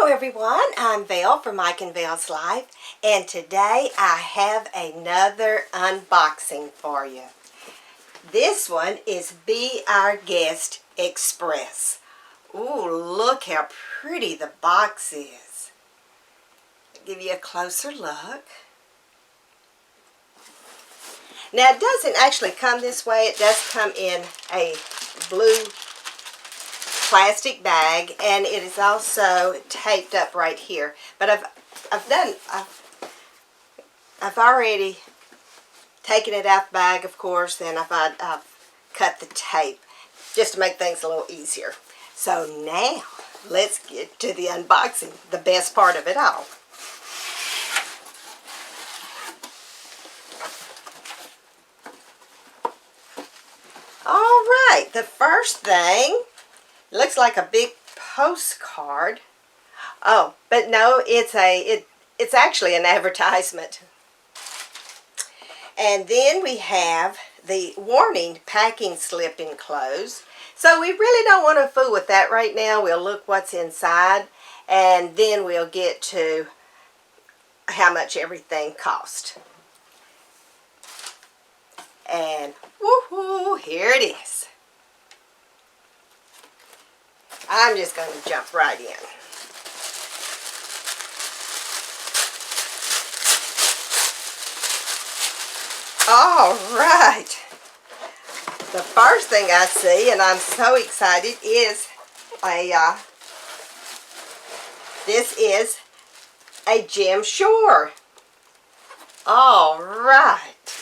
Hello everyone, I'm Val from Mike and Val's Life, and today I have another unboxing for you. This one is Be Our Guest Express. Ooh, look how pretty the box is. I'll give you a closer look. Now it doesn't actually come this way, it does come in a blue plastic bag, and it is also taped up right here. But I've already taken it out the bag, of course, and I've cut the tape just to make things a little easier. So now let's get to the unboxing, the best part of it all. All right, the first thing looks like a big postcard. Oh, but no, it's actually an advertisement. And then we have the warning packing slip enclosed. So we really don't want to fool with that right now. We'll look what's inside, and then we'll get to how much everything cost. And woohoo, here it is. I'm just going to jump right in. All right. The first thing I see, and I'm so excited, is this is a Jim Shore. All right.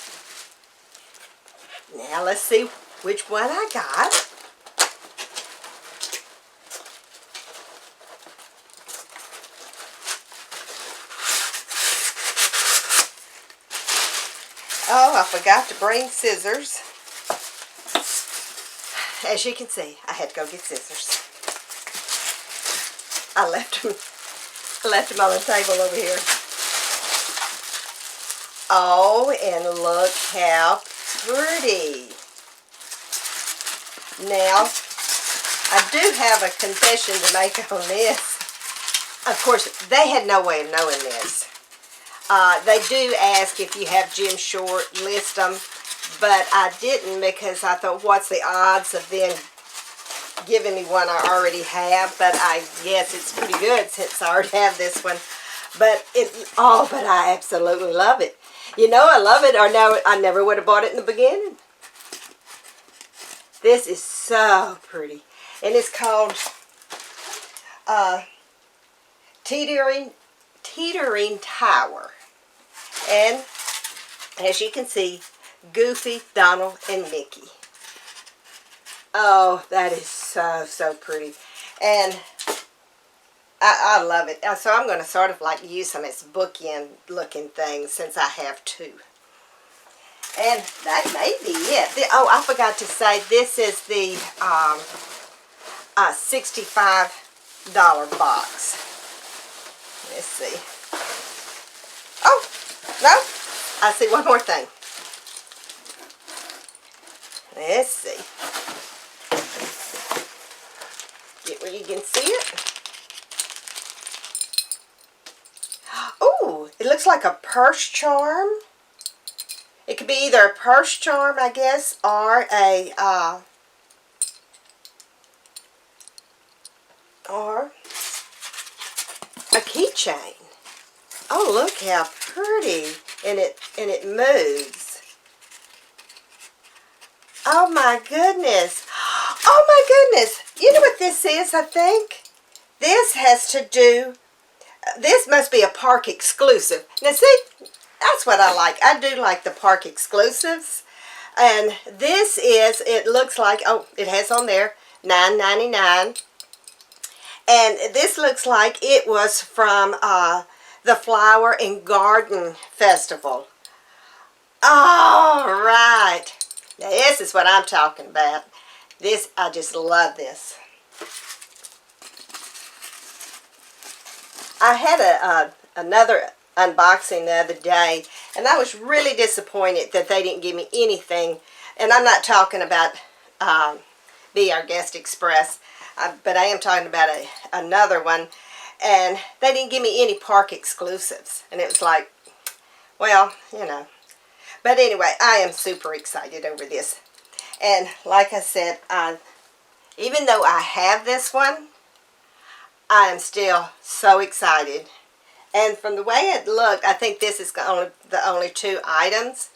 Now let's see which one I got. Oh, I forgot to bring scissors. As you can see, I had to go get scissors. I left them on the table over here. Oh, and look how pretty. Now, I do have a confession to make on this. Of course, they had no way of knowing this. They do ask if you have Jim Shore, list them, but I didn't because I thought, what's the odds of them giving me one I already have? But I guess it's pretty good since I already have this one. But but I absolutely love it. You know, I love it, or no, I never would have bought it in the beginning. This is so pretty, and it's called Teetering Tower. And as you can see, Goofy, Donald, and Mickey. Oh, that is so pretty. And I love it. So I'm going to sort of like use them as bookend looking things since I have two. And that may be it. Oh, I forgot to say, this is the $65 box. Let's see. Oh, no, I see one more thing. Let's see. Get where you can see it. Oh, it looks like a purse charm. It could be either a purse charm, I guess, or a keychain. Oh, look how pretty, and it moves. Oh my goodness. Oh my goodness. You know what this is, I think? This has to do, this must be a park exclusive. Now see, that's what I like. I do like the park exclusives. And this is, it looks like, oh, it has on there, $9.99. And this looks like it was from the Flower and Garden Festival. All right. Now this is what I'm talking about. This, I just love this. I had another unboxing the other day, and I was really disappointed that they didn't give me anything. And I'm not talking about Be Our Guest Express, but I am talking about another one. And they didn't give me any park exclusives. And it was like, well, you know. But anyway, I am super excited over this. And like I said, even though I have this one, I am still so excited. And from the way it looked, I think this is the only 2 items.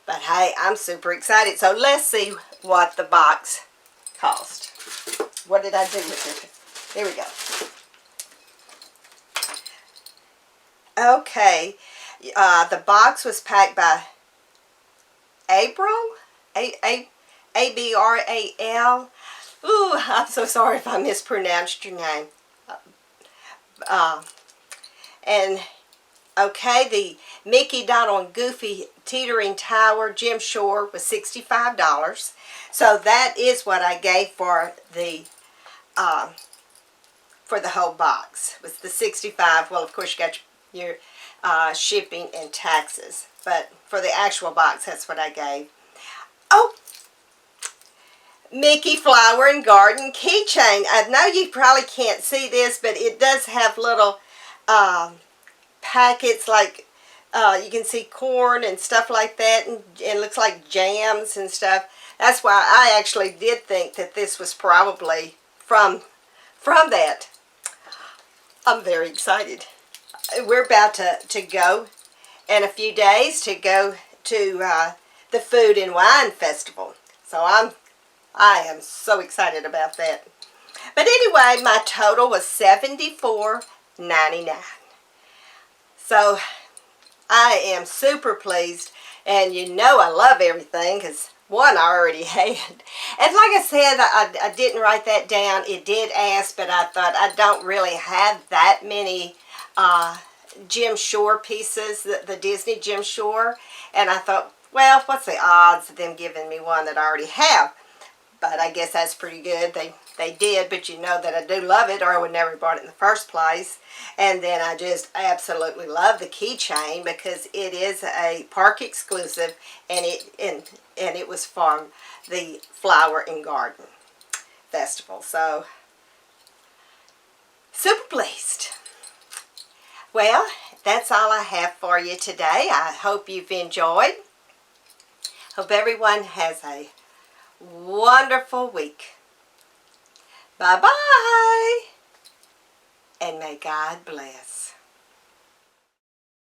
But hey, I'm super excited. So let's see what the box cost. What did I do with it? Here we go. Okay. The box was packed by April? A-B-R-A-L. Ooh, I'm so sorry if I mispronounced your name. And okay, the Mickey, Donald, and Goofy Teetering Tower Jim Shore was $65. So that is what I gave for the whole box. Was the $65. Well, of course, you got your shipping and taxes. But for the actual box, that's what I gave. Oh, Mickey Flower and Garden keychain. I know you probably can't see this, but it does have little packets like you can see corn and stuff like that, and it looks like jams and stuff. That's why I actually did think that this was probably from that. I'm very excited. We're about to go in a few days to go to the Food and Wine Festival. So I am so excited about that. But anyway, my total was $74.99. So I am super pleased, and you know I love everything because one I already had. And like I said, I didn't write that down. It did ask, but I thought I don't really have that many Jim Shore pieces, the Disney Jim Shore. And I thought, well, what's the odds of them giving me one that I already have? But I guess that's pretty good. They did, but you know that I do love it, or I would never have bought it in the first place. And then I just absolutely love the keychain because it is a park exclusive, and it was from the Flower and Garden Festival. So super pleased. Well, that's all I have for you today. I hope you've enjoyed. Hope everyone has a wonderful week. Bye-bye. And may God bless.